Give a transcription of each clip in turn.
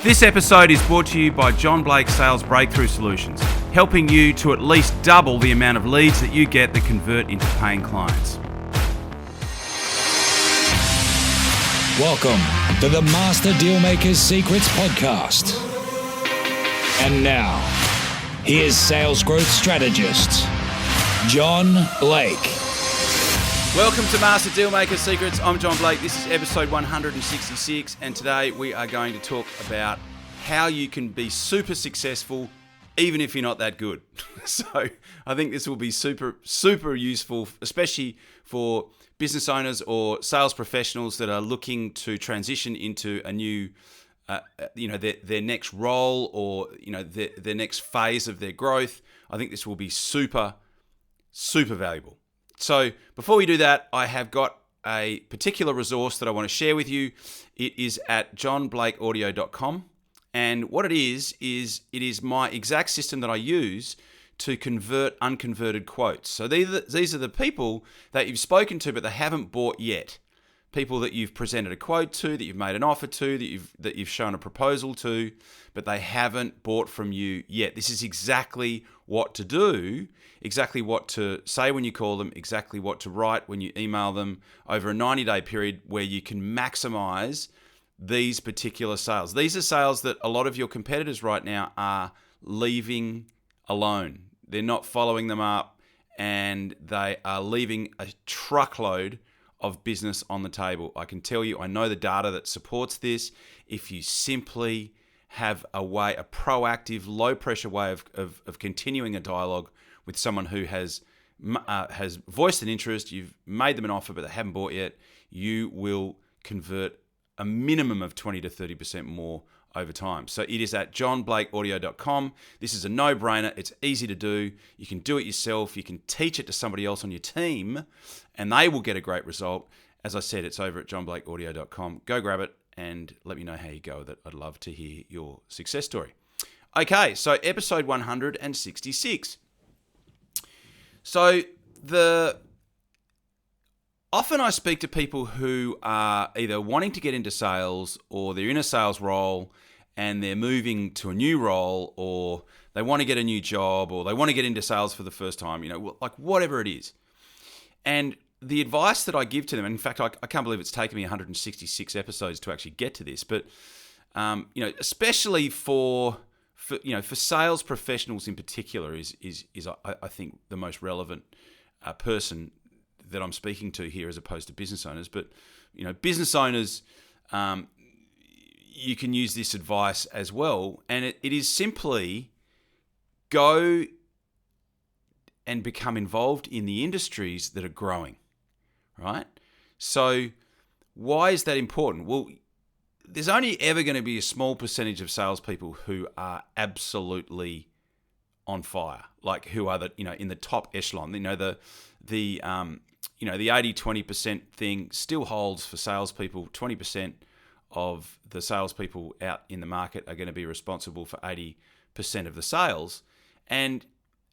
This episode is brought to you by John Blake Sales Breakthrough Solutions, helping you to at least double the amount of leads that you get that convert into paying clients. Welcome to the Master Dealmaker's Secrets podcast. And now, here's sales growth strategist, John Blake. Welcome to Master Dealmaker Secrets. I'm John Blake. This is episode 166, and today we are going to talk about how you can be super successful even if you're not that good. So I think this will be super useful, especially for business owners or sales professionals that are looking to transition into a new, their next role or their next phase of their growth. I think this will be super valuable. So before we do that, I have got a particular resource that I want to share with you. It is at johnblakeaudio.com. And what it is it is my exact system that I use to convert unconverted quotes. So these are the people that you've spoken to, but they haven't bought yet. People that you've presented a quote to, that you've made an offer to, that you've shown a proposal to, but they haven't bought from you yet. This is exactly what to do, exactly what to say when you call them, exactly what to write when you email them over a 90-day period where you can maximize these particular sales. These are sales that a lot of your competitors right now are leaving alone. They're not following them up, and they are leaving a truckload of business on the table. I can tell you, I know the data that supports this. If you simply have a proactive, low-pressure way of continuing a dialogue with someone who has voiced an interest, you've made them an offer but they haven't bought yet, you will convert a minimum of 20 to 30% more over time. So it is at johnblakeaudio.com. This is a no-brainer. It's easy to do. You can do it yourself. You can teach it to somebody else on your team, and they will get a great result. As I said, it's over at johnblakeaudio.com. Go grab it and let me know how you go with it. I'd love to hear your success story. Okay, so episode 166. So often I speak to people who are either wanting to get into sales, or they're in a sales role and they're moving to a new role, or they want to get a new job, or they want to get into sales for the first time, like whatever it is. And the advice that I give to them, and in fact, I can't believe it's taken me 166 episodes to actually get to this, but especially for sales professionals in particular is I think the most relevant person that I'm speaking to here, as opposed to business owners. But business owners, you can use this advice as well, and it is simply go and become involved in the industries that are growing, right? So why is that important? Well, there's only ever going to be a small percentage of salespeople who are absolutely on fire, like who are in the top echelon. The 80-20% thing still holds for salespeople. 20% of the salespeople out in the market are going to be responsible for 80% of the sales. And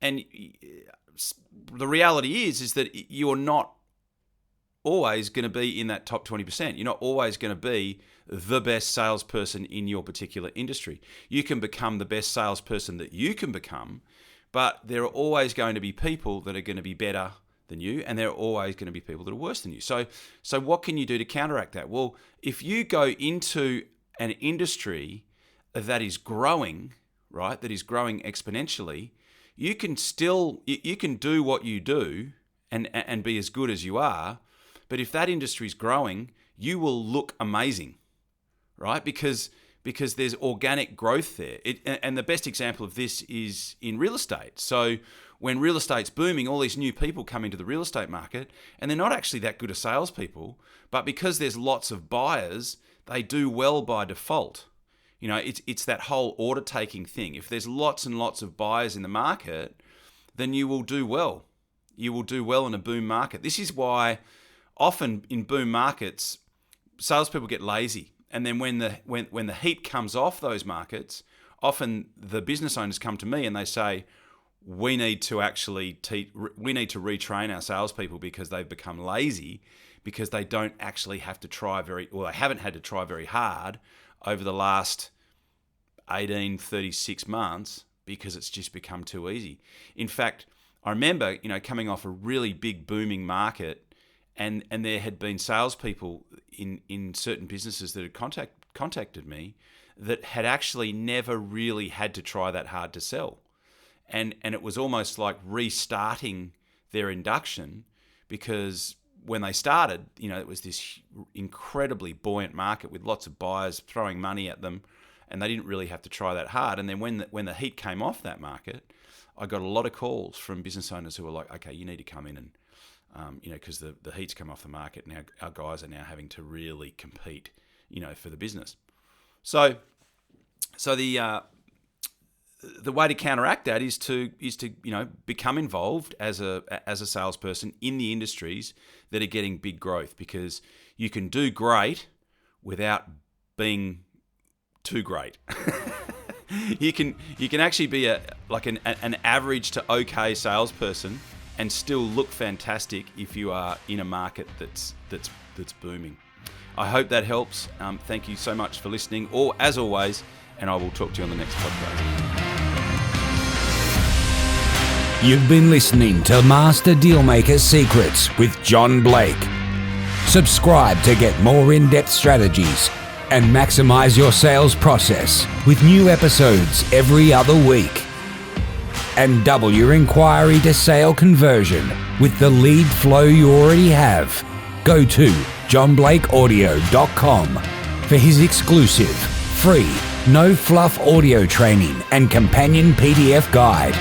the reality is that you're not always going to be in that top 20%. You're not always going to be the best salesperson in your particular industry. You can become the best salesperson that you can become, but there are always going to be people that are going to be better than you, and there are always going to be people that are worse than you. So what can you do to counteract that? Well, if you go into an industry that is growing, right, that is growing exponentially, you can do what you do and be as good as you are, but if that industry is growing, you will look amazing, right? Because there's organic growth there. And the best example of this is in real estate. So when real estate's booming, all these new people come into the real estate market, and they're not actually that good at salespeople, but because there's lots of buyers, they do well by default. It's that whole order taking thing. If there's lots and lots of buyers in the market, then you will do well. You will do well in a boom market. This is why often in boom markets, salespeople get lazy. And then when the heat comes off those markets, often the business owners come to me and they say, we need to retrain our salespeople because they've become lazy, because they don't actually have to try they haven't had to try very hard over the last 18, 36 months because it's just become too easy. In fact, I remember, coming off a really big booming market, and there had been salespeople in certain businesses that had contacted me that had actually never really had to try that hard to sell. And it was almost like restarting their induction, because when they started, it was this incredibly buoyant market with lots of buyers throwing money at them, and they didn't really have to try that hard. And then when the heat came off that market, I got a lot of calls from business owners who were like, okay, you need to come in and, because the heat's come off the market, now our guys are now having to really compete, for the business. So the way to counteract that is to become involved as a salesperson in the industries that are getting big growth, because you can do great without being too great. you can actually be an average to okay salesperson and still look fantastic if you are in a market that's booming. I hope that helps. Thank you so much for listening, or as always, and I will talk to you on the next podcast. You've been listening to Master Dealmaker Secrets with John Blake. Subscribe to get more in-depth strategies and maximize your sales process with new episodes every other week. And double your inquiry to sale conversion with the lead flow you already have. Go to johnblakeaudio.com for his exclusive, free, no fluff audio training and companion PDF guide.